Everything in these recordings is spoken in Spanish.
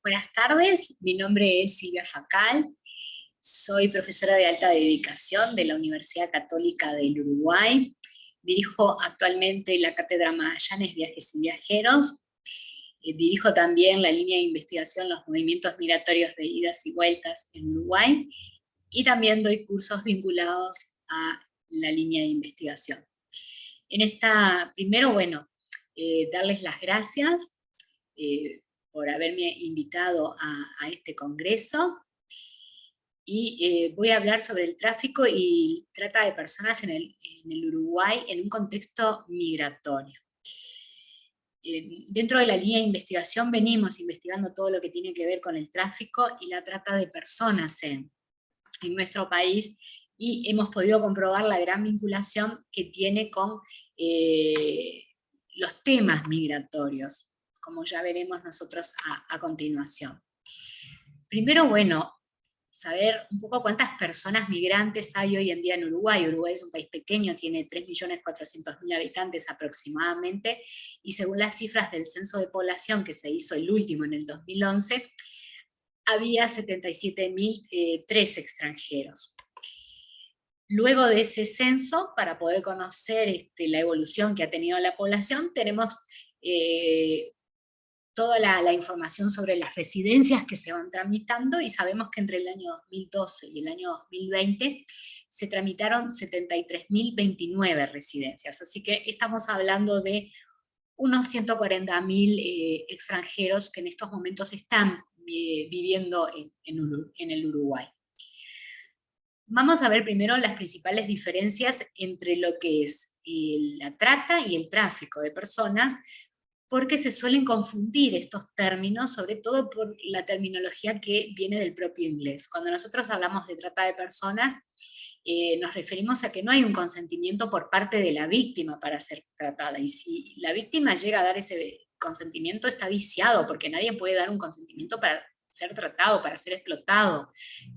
Buenas tardes, mi nombre es Silvia Facal, soy profesora de alta dedicación de la Universidad Católica del Uruguay, dirijo actualmente la Cátedra Magallanes Viajes y Viajeros, dirijo también la línea de investigación Los movimientos migratorios de idas y vueltas en Uruguay, y también doy cursos vinculados a la línea de investigación. Primero, darles las gracias por haberme invitado a este congreso, y voy a hablar sobre el tráfico y trata de personas en el Uruguay en un contexto migratorio. Dentro de la línea de investigación venimos investigando todo lo que tiene que ver con el tráfico y la trata de personas en nuestro país, y hemos podido comprobar la gran vinculación que tiene con los temas migratorios, como ya veremos nosotros a continuación. Primero, saber un poco cuántas personas migrantes hay hoy en día en Uruguay. Uruguay es un país pequeño, tiene 3.400.000 habitantes aproximadamente, y según las cifras del censo de población que se hizo el último en el 2011, había 77.003 extranjeros. Luego de ese censo, para poder conocer la evolución que ha tenido la población, tenemos toda la información sobre las residencias que se van tramitando, y sabemos que entre el año 2012 y el año 2020 se tramitaron 73.029 residencias, así que estamos hablando de unos 140.000 extranjeros que en estos momentos están viviendo en el Uruguay. Vamos a ver primero las principales diferencias entre lo que es la trata y el tráfico de personas, porque se suelen confundir estos términos, sobre todo por la terminología que viene del propio inglés. Cuando nosotros hablamos de trata de personas, nos referimos a que no hay un consentimiento por parte de la víctima para ser tratada, y si la víctima llega a dar ese consentimiento está viciado, porque nadie puede dar un consentimiento para ser tratado, para ser explotado,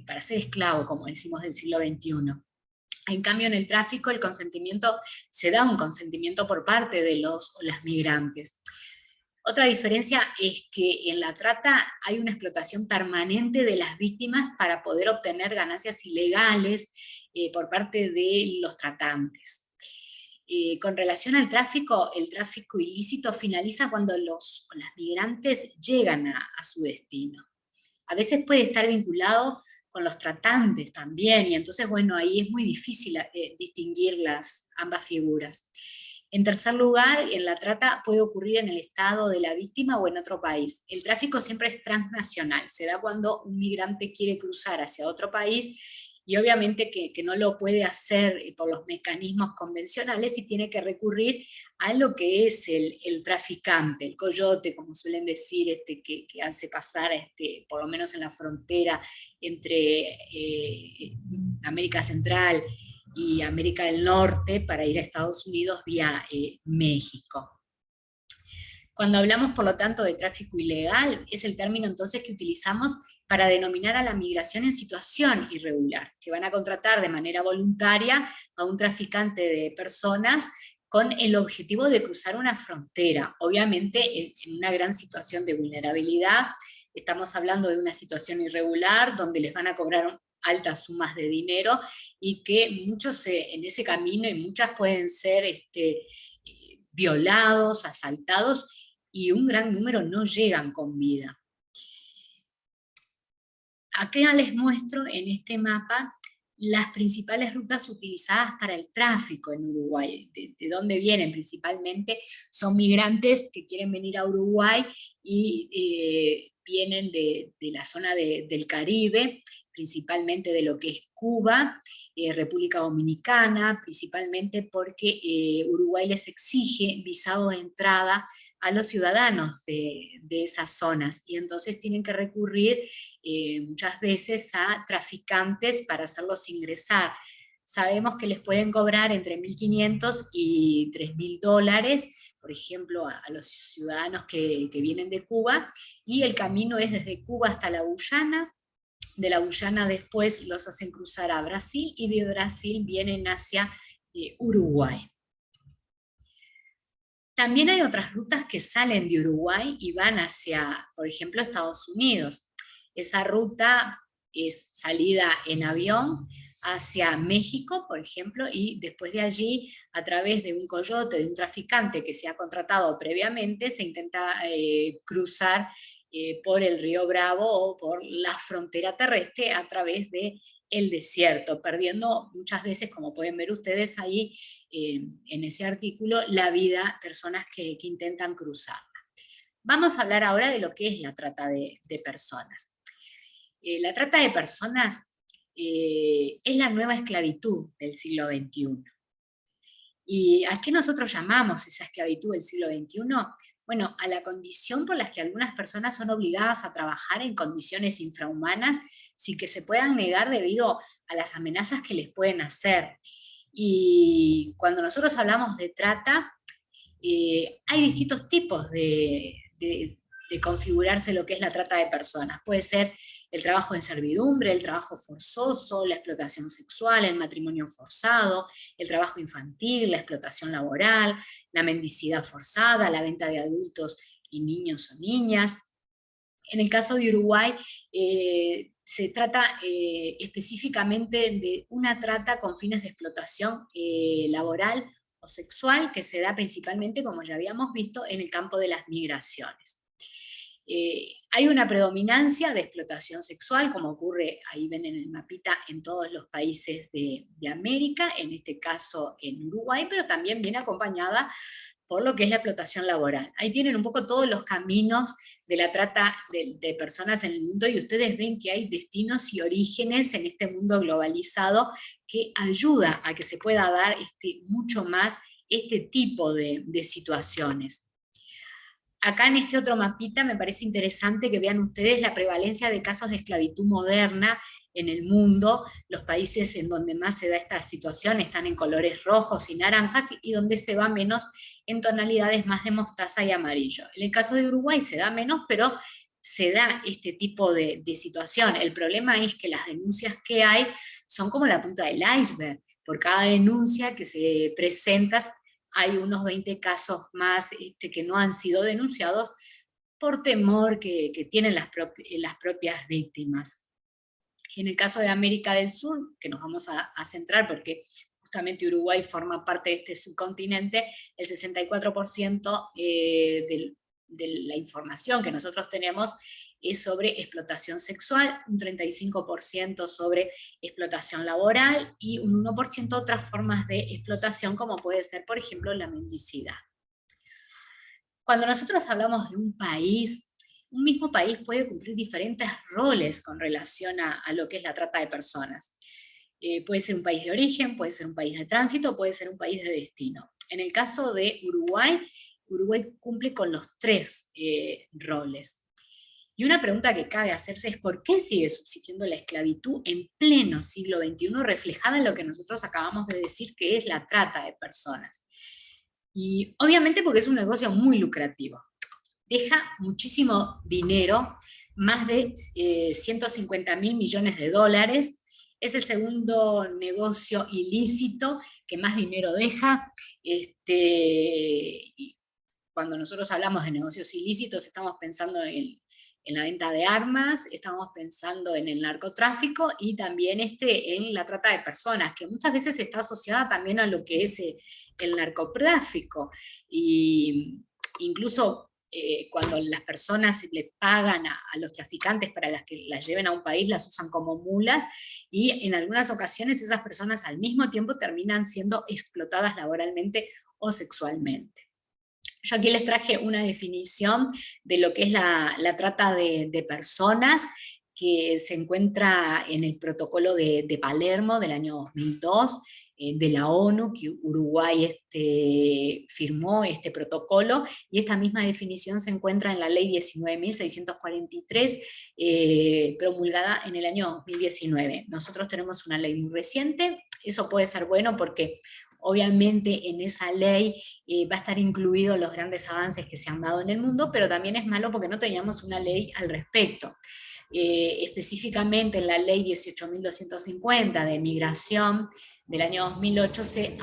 para ser esclavo, como decimos del siglo XXI. En cambio, en el tráfico el consentimiento, se da un consentimiento por parte de los o las migrantes. Otra diferencia es que en la trata hay una explotación permanente de las víctimas para poder obtener ganancias ilegales por parte de los tratantes. Con relación al tráfico, el tráfico ilícito finaliza cuando las migrantes llegan a su destino. A veces puede estar vinculado con los tratantes también, y entonces, ahí es muy difícil distinguir ambas figuras. En tercer lugar, en la trata puede ocurrir en el estado de la víctima o en otro país. El tráfico siempre es transnacional, se da cuando un migrante quiere cruzar hacia otro país, y obviamente que no lo puede hacer por los mecanismos convencionales, y tiene que recurrir a lo que es el traficante, el coyote, como suelen decir, que hace pasar, por lo menos en la frontera entre América Central y América del Norte, para ir a Estados Unidos vía México. Cuando hablamos, por lo tanto, de tráfico ilegal, es el término entonces que utilizamos para denominar a la migración en situación irregular, que van a contratar de manera voluntaria a un traficante de personas con el objetivo de cruzar una frontera, obviamente en una gran situación de vulnerabilidad. Estamos hablando de una situación irregular donde les van a cobrar altas sumas de dinero, y que muchos en ese camino, y muchas pueden ser violados, asaltados, y un gran número no llegan con vida. Acá les muestro en este mapa las principales rutas utilizadas para el tráfico en Uruguay. ¿De dónde vienen? Principalmente son migrantes que quieren venir a Uruguay, y vienen de la zona del Caribe, principalmente de lo que es Cuba, República Dominicana, principalmente porque Uruguay les exige visado de entrada a los ciudadanos de esas zonas, y entonces tienen que recurrir muchas veces a traficantes para hacerlos ingresar. Sabemos que les pueden cobrar entre 1.500 y 3.000 dólares, por ejemplo, a los ciudadanos que vienen de Cuba, y el camino es desde Cuba hasta la Guyana. De la Guyana después los hacen cruzar a Brasil, y de Brasil vienen hacia Uruguay. También hay otras rutas que salen de Uruguay y van hacia, por ejemplo, Estados Unidos. Esa ruta es salida en avión hacia México, por ejemplo, y después de allí, a través de un coyote, de un traficante que se ha contratado previamente, se intenta cruzar por el río Bravo o por la frontera terrestre a través de el desierto, perdiendo muchas veces, como pueden ver ustedes ahí en ese artículo, la vida personas que intentan cruzar. Vamos a hablar ahora de lo que es la trata de personas. La trata de personas es la nueva esclavitud del siglo XXI. ¿Y a qué nosotros llamamos esa esclavitud del siglo XXI? Bueno, a la condición por la que algunas personas son obligadas a trabajar en condiciones infrahumanas sin que se puedan negar debido a las amenazas que les pueden hacer. Y cuando nosotros hablamos de trata, hay distintos tipos de configurarse lo que es la trata de personas. Puede ser el trabajo en servidumbre, el trabajo forzoso, la explotación sexual, el matrimonio forzado, el trabajo infantil, la explotación laboral, la mendicidad forzada, la venta de adultos y niños o niñas. En el caso de Uruguay, se trata específicamente de una trata con fines de explotación laboral o sexual que se da principalmente, como ya habíamos visto, en el campo de las migraciones. Hay una predominancia de explotación sexual, como ocurre, ahí ven en el mapita, en todos los países de América, en este caso en Uruguay, pero también viene acompañada por lo que es la explotación laboral. Ahí tienen un poco todos los caminos de la trata de personas en el mundo, y ustedes ven que hay destinos y orígenes en este mundo globalizado que ayuda a que se pueda dar mucho más este tipo de situaciones. Acá en este otro mapita me parece interesante que vean ustedes la prevalencia de casos de esclavitud moderna en el mundo. Los países en donde más se da esta situación están en colores rojos y naranjas, y donde se va menos en tonalidades más de mostaza y amarillo. En el caso de Uruguay se da menos, pero se da este tipo de situación. El problema es que las denuncias que hay son como la punta del iceberg. Por cada denuncia que se presenta, hay unos 20 casos más que no han sido denunciados por temor que tienen las propias víctimas. En el caso de América del Sur, que nos vamos a centrar porque justamente Uruguay forma parte de este subcontinente, el 64% de la información que nosotros tenemos es sobre explotación sexual, un 35% sobre explotación laboral y un 1% otras formas de explotación, como puede ser, por ejemplo, la mendicidad. Cuando nosotros hablamos de un país, un mismo país puede cumplir diferentes roles con relación a lo que es la trata de personas. Puede ser un país de origen, puede ser un país de tránsito, puede ser un país de destino. En el caso de Uruguay, Uruguay cumple con los tres roles. Y una pregunta que cabe hacerse es ¿por qué sigue subsistiendo la esclavitud en pleno siglo XXI, reflejada en lo que nosotros acabamos de decir que es la trata de personas? Y obviamente porque es un negocio muy lucrativo. Deja muchísimo dinero, más de 150.000 millones de dólares. Es el segundo negocio ilícito que más dinero deja. Cuando nosotros hablamos de negocios ilícitos, estamos pensando en la venta de armas, estamos pensando en el narcotráfico y también en la trata de personas, que muchas veces está asociada también a lo que es el narcotráfico. Y incluso cuando las personas le pagan a los traficantes para que las lleven a un país, las usan como mulas, y en algunas ocasiones esas personas al mismo tiempo terminan siendo explotadas laboralmente o sexualmente. Yo aquí les traje una definición de lo que es la trata de personas, que se encuentra en el protocolo de Palermo del año 2002, de la ONU, que Uruguay firmó este protocolo, y esta misma definición se encuentra en la ley 19.643, promulgada en el año 2019. Nosotros tenemos una ley muy reciente. Eso puede ser bueno porque obviamente en esa ley va a estar incluidos los grandes avances que se han dado en el mundo, pero también es malo porque no teníamos una ley al respecto. Específicamente en la ley 18.250 de migración del año 2008 se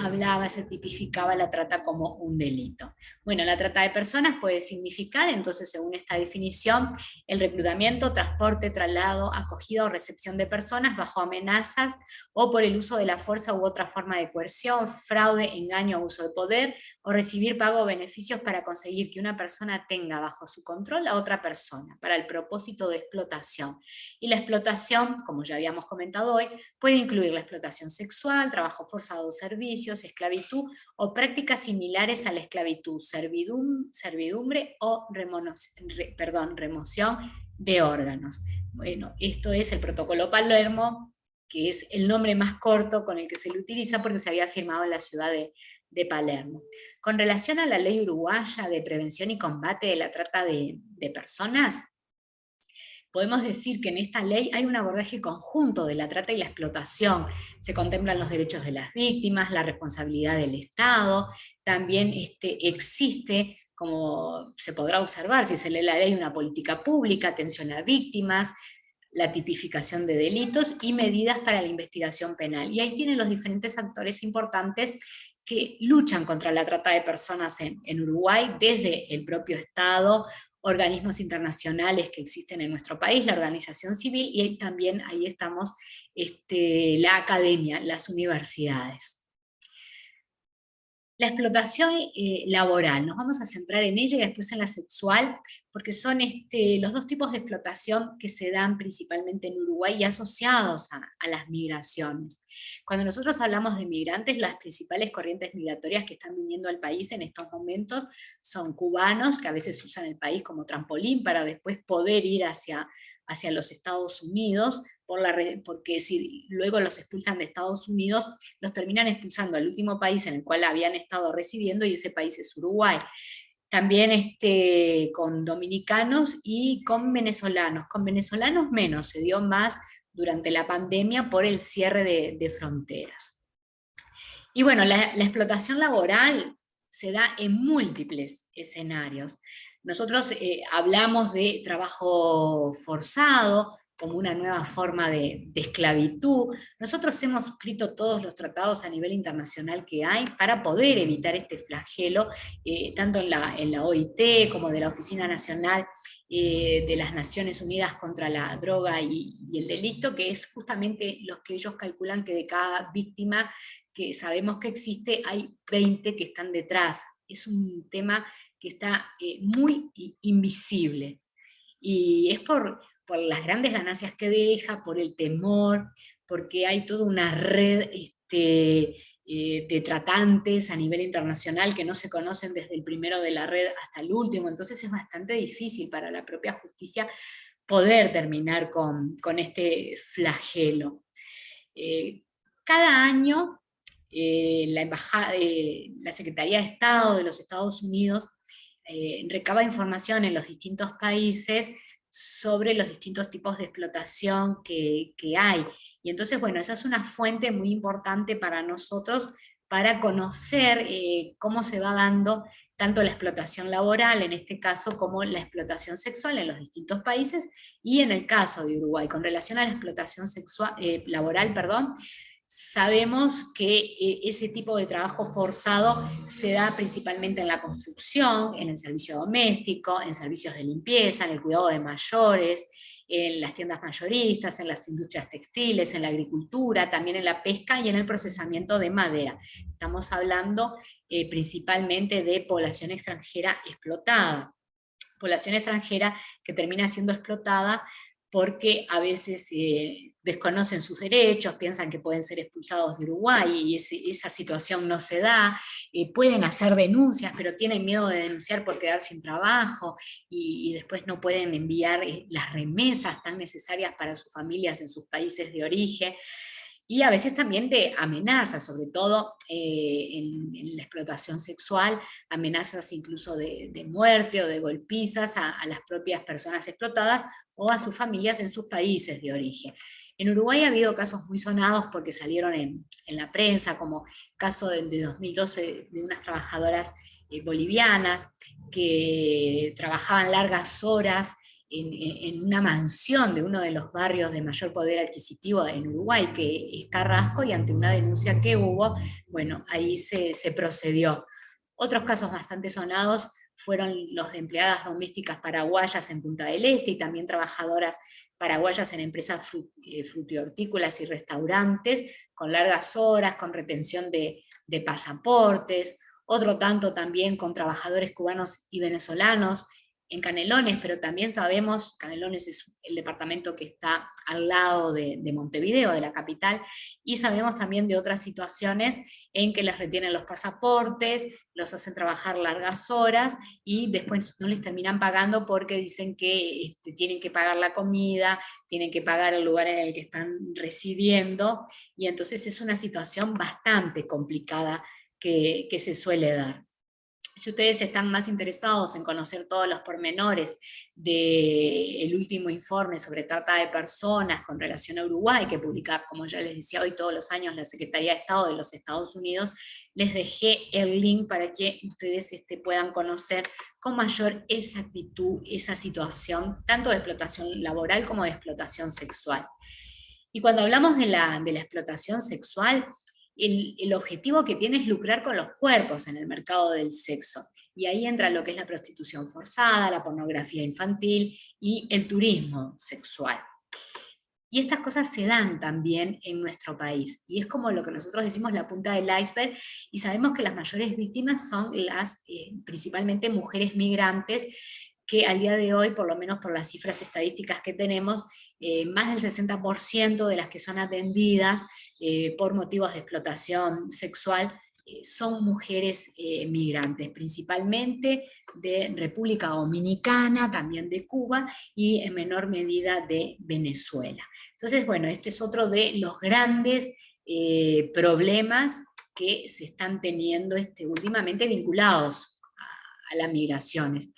tipificaba la trata como un delito. Bueno, la trata de personas puede significar, entonces, según esta definición, el reclutamiento, transporte, traslado, acogida o recepción de personas bajo amenazas o por el uso de la fuerza u otra forma de coerción, fraude, engaño o uso de poder, o recibir pago o beneficios para conseguir que una persona tenga bajo su control a otra persona, para el propósito de explotación. Y la explotación, como ya habíamos comentado hoy, puede incluir la explotación sexual, trabajo forzado, servicios, esclavitud o prácticas similares a la esclavitud, servidumbre o remoción de órganos. Bueno, esto es el Protocolo Palermo, que es el nombre más corto con el que se le utiliza porque se había firmado en la ciudad de Palermo. Con relación a la ley uruguaya de prevención y combate de la trata de personas, podemos decir que en esta ley hay un abordaje conjunto de la trata y la explotación. Se contemplan los derechos de las víctimas, la responsabilidad del Estado, también existe, como se podrá observar si se lee la ley, una política pública, atención a víctimas, la tipificación de delitos y medidas para la investigación penal. Y ahí tienen los diferentes actores importantes que luchan contra la trata de personas en Uruguay, desde el propio Estado, organismos internacionales que existen en nuestro país, la organización civil, y también ahí estamos la academia, las universidades. La explotación laboral, nos vamos a centrar en ella y después en la sexual, porque son los dos tipos de explotación que se dan principalmente en Uruguay y asociados a las migraciones. Cuando nosotros hablamos de migrantes, las principales corrientes migratorias que están viniendo al país en estos momentos son cubanos, que a veces usan el país como trampolín para después poder ir hacia los Estados Unidos, porque si luego los expulsan de Estados Unidos, los terminan expulsando al último país en el cual habían estado residiendo, y ese país es Uruguay. También con dominicanos y con venezolanos menos, se dio más durante la pandemia por el cierre de fronteras. Y bueno, la explotación laboral se da en múltiples escenarios. Nosotros hablamos de trabajo forzado como una nueva forma de esclavitud. Nosotros hemos suscrito todos los tratados a nivel internacional que hay para poder evitar este flagelo, tanto en la OIT como de la Oficina Nacional de las Naciones Unidas contra la Droga y el Delito, que es justamente los que ellos calculan que de cada víctima que sabemos que existe, hay 20 que están detrás. Es un tema que está muy invisible. Y es por las grandes ganancias que deja, por el temor, porque hay toda una red de tratantes a nivel internacional que no se conocen desde el primero de la red hasta el último. Entonces es bastante difícil para la propia justicia poder terminar con este flagelo. Cada año la Secretaría de Estado de los Estados Unidos recaba información en los distintos países sobre los distintos tipos de explotación que hay. Y entonces, bueno, esa es una fuente muy importante para nosotros para conocer cómo se va dando tanto la explotación laboral, en este caso, como la explotación sexual en los distintos países, y en el caso de Uruguay, con relación a la explotación laboral, sabemos que ese tipo de trabajo forzado se da principalmente en la construcción, en el servicio doméstico, en servicios de limpieza, en el cuidado de mayores, en las tiendas mayoristas, en las industrias textiles, en la agricultura, también en la pesca y en el procesamiento de madera. Estamos hablando principalmente de población extranjera explotada. Población extranjera que termina siendo explotada porque a veces desconocen sus derechos, piensan que pueden ser expulsados de Uruguay y esa situación no se da, pueden hacer denuncias, pero tienen miedo de denunciar por quedar sin trabajo y después no pueden enviar las remesas tan necesarias para sus familias en sus países de origen. Y a veces también de amenazas, sobre todo en la explotación sexual, amenazas incluso de muerte o de golpizas a las propias personas explotadas o a sus familias en sus países de origen. En Uruguay ha habido casos muy sonados porque salieron en la prensa, como caso de 2012 de unas trabajadoras bolivianas que trabajaban largas horas en una mansión de uno de los barrios de mayor poder adquisitivo en Uruguay, que es Carrasco, y ante una denuncia que hubo, bueno, ahí se procedió. Otros casos bastante sonados fueron los de empleadas domésticas paraguayas en Punta del Este y también trabajadoras paraguayas en empresas frutihortícolas y restaurantes, con largas horas, con retención de pasaportes, otro tanto también con trabajadores cubanos y venezolanos en Canelones, pero también sabemos, Canelones es el departamento que está al lado de Montevideo, de la capital, y sabemos también de otras situaciones en que les retienen los pasaportes, los hacen trabajar largas horas, y después no les terminan pagando porque dicen que tienen que pagar la comida, tienen que pagar el lugar en el que están residiendo, y entonces es una situación bastante complicada que se suele dar. Si ustedes están más interesados en conocer todos los pormenores del último informe sobre trata de personas con relación a Uruguay, que publica, como ya les decía hoy, todos los años la Secretaría de Estado de los Estados Unidos, les dejé el link para que ustedes puedan conocer con mayor exactitud esa situación, tanto de explotación laboral como de explotación sexual. Y cuando hablamos de la explotación sexual, el objetivo que tiene es lucrar con los cuerpos en el mercado del sexo. Y ahí entra lo que es la prostitución forzada, la pornografía infantil y el turismo sexual. Y estas cosas se dan también en nuestro país. Y es como lo que nosotros decimos la punta del iceberg, y sabemos que las mayores víctimas son las principalmente mujeres migrantes, que al día de hoy, por lo menos por las cifras estadísticas que tenemos, más del 60% de las que son atendidas por motivos de explotación sexual son mujeres migrantes, principalmente de República Dominicana, también de Cuba y en menor medida de Venezuela. Entonces, bueno, este es otro de los grandes problemas que se están teniendo últimamente vinculados a las migraciones.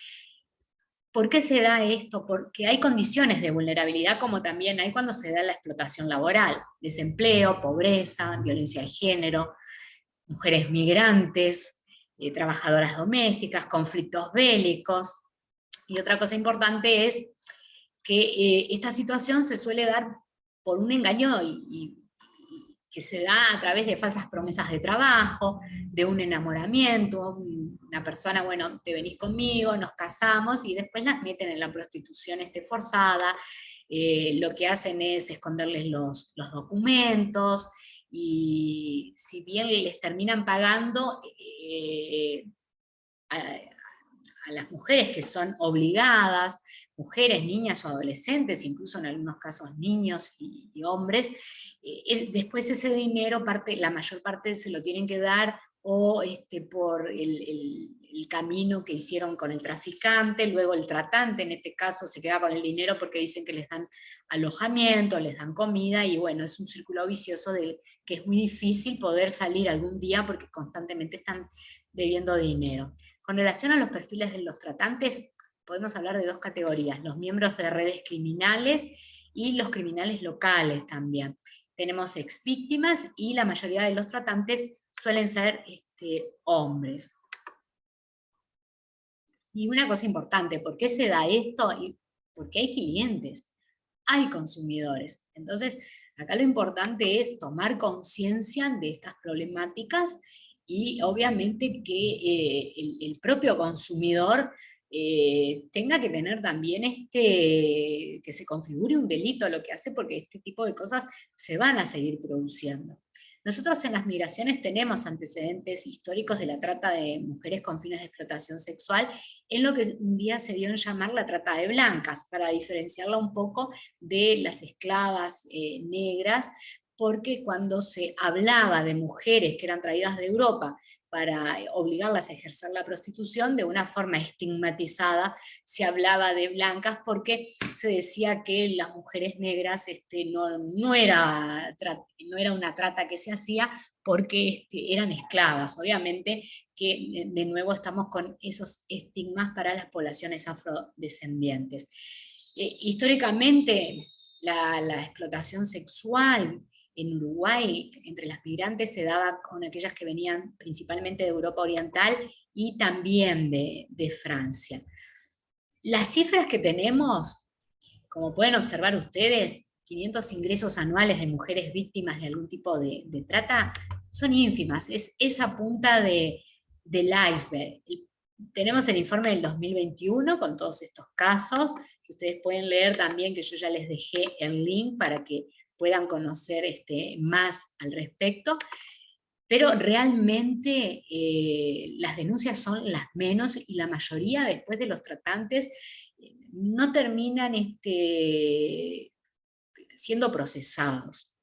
¿Por qué se da esto? Porque hay condiciones de vulnerabilidad, como también hay cuando se da la explotación laboral: desempleo, pobreza, violencia de género, mujeres migrantes, trabajadoras domésticas, conflictos bélicos. Y otra cosa importante es que esta situación se suele dar por un engaño y que se da a través de falsas promesas de trabajo, de un enamoramiento. Una persona, bueno, te venís conmigo, nos casamos, y después las meten en la prostitución forzada. Lo que hacen es esconderles los documentos, y si bien les terminan pagando a las mujeres que son obligadas, mujeres, niñas o adolescentes, incluso en algunos casos niños y hombres, después ese dinero, la mayor parte se lo tienen que dar o por el camino que hicieron con el traficante. Luego el tratante en este caso se queda con el dinero porque dicen que les dan alojamiento, les dan comida, y bueno, es un círculo vicioso que es muy difícil poder salir algún día porque constantemente están debiendo dinero. Con relación a los perfiles de los tratantes, podemos hablar de dos categorías: los miembros de redes criminales y los criminales locales también. Tenemos exvíctimas, y la mayoría de los tratantes suelen ser hombres. Y una cosa importante: ¿por qué se da esto? Porque hay clientes, hay consumidores. Entonces, acá lo importante es tomar conciencia de estas problemáticas, y obviamente que el propio consumidor tenga que tener también que se configure un delito lo que hace, porque este tipo de cosas se van a seguir produciendo. Nosotros en las migraciones tenemos antecedentes históricos de la trata de mujeres con fines de explotación sexual, en lo que un día se dio en llamar la trata de blancas, para diferenciarla un poco de las esclavas negras, porque cuando se hablaba de mujeres que eran traídas de Europa para obligarlas a ejercer la prostitución, de una forma estigmatizada se hablaba de blancas, porque se decía que las mujeres negras no era una trata que se hacía, porque eran esclavas. Obviamente que de nuevo estamos con esos estigmas para las poblaciones afrodescendientes. Históricamente la explotación sexual en Uruguay entre las migrantes se daba con aquellas que venían principalmente de Europa Oriental y también de Francia. Las cifras que tenemos, como pueden observar ustedes, 500 ingresos anuales de mujeres víctimas de algún tipo de trata, son ínfimas, es esa punta del iceberg. Tenemos el informe del 2021 con todos estos casos, que ustedes pueden leer también, que yo ya les dejé el link para que puedan conocer más al respecto, pero realmente las denuncias son las menos y la mayoría después de los tratantes no terminan siendo procesados.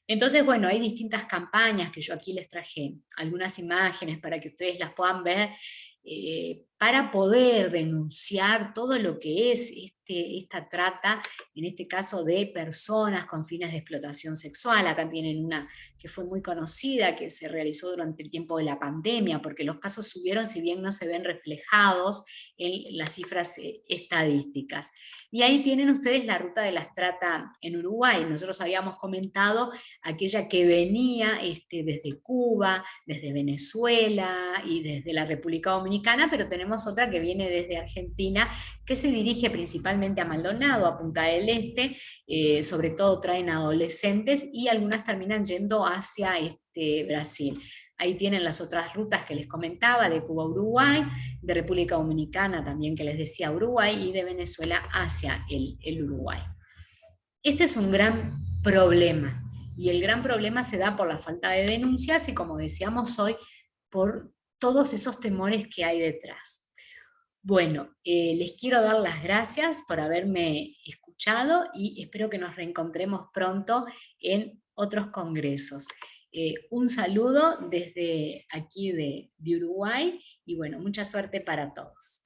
Entonces, bueno, hay distintas campañas que yo aquí les traje algunas imágenes para que ustedes las puedan ver, para poder denunciar todo lo que es esta trata, en este caso de personas con fines de explotación sexual. Acá tienen una que fue muy conocida, que se realizó durante el tiempo de la pandemia, porque los casos subieron, si bien no se ven reflejados en las cifras estadísticas. Y ahí tienen ustedes la ruta de las trata en Uruguay. Nosotros habíamos comentado aquella que venía desde Cuba, desde Venezuela y desde la República Dominicana, pero tenemos otra que viene desde Argentina, que se dirige principalmente a Maldonado, a Punta del Este, sobre todo traen adolescentes y algunas terminan yendo hacia Brasil. Ahí tienen las otras rutas que les comentaba, de Cuba a Uruguay, de República Dominicana también que les decía Uruguay, y de Venezuela hacia el Uruguay. Este es un gran problema, y el gran problema se da por la falta de denuncias y, como decíamos hoy, por todos esos temores que hay detrás. Bueno, les quiero dar las gracias por haberme escuchado y espero que nos reencontremos pronto en otros congresos. Un saludo desde aquí de Uruguay y bueno, mucha suerte para todos.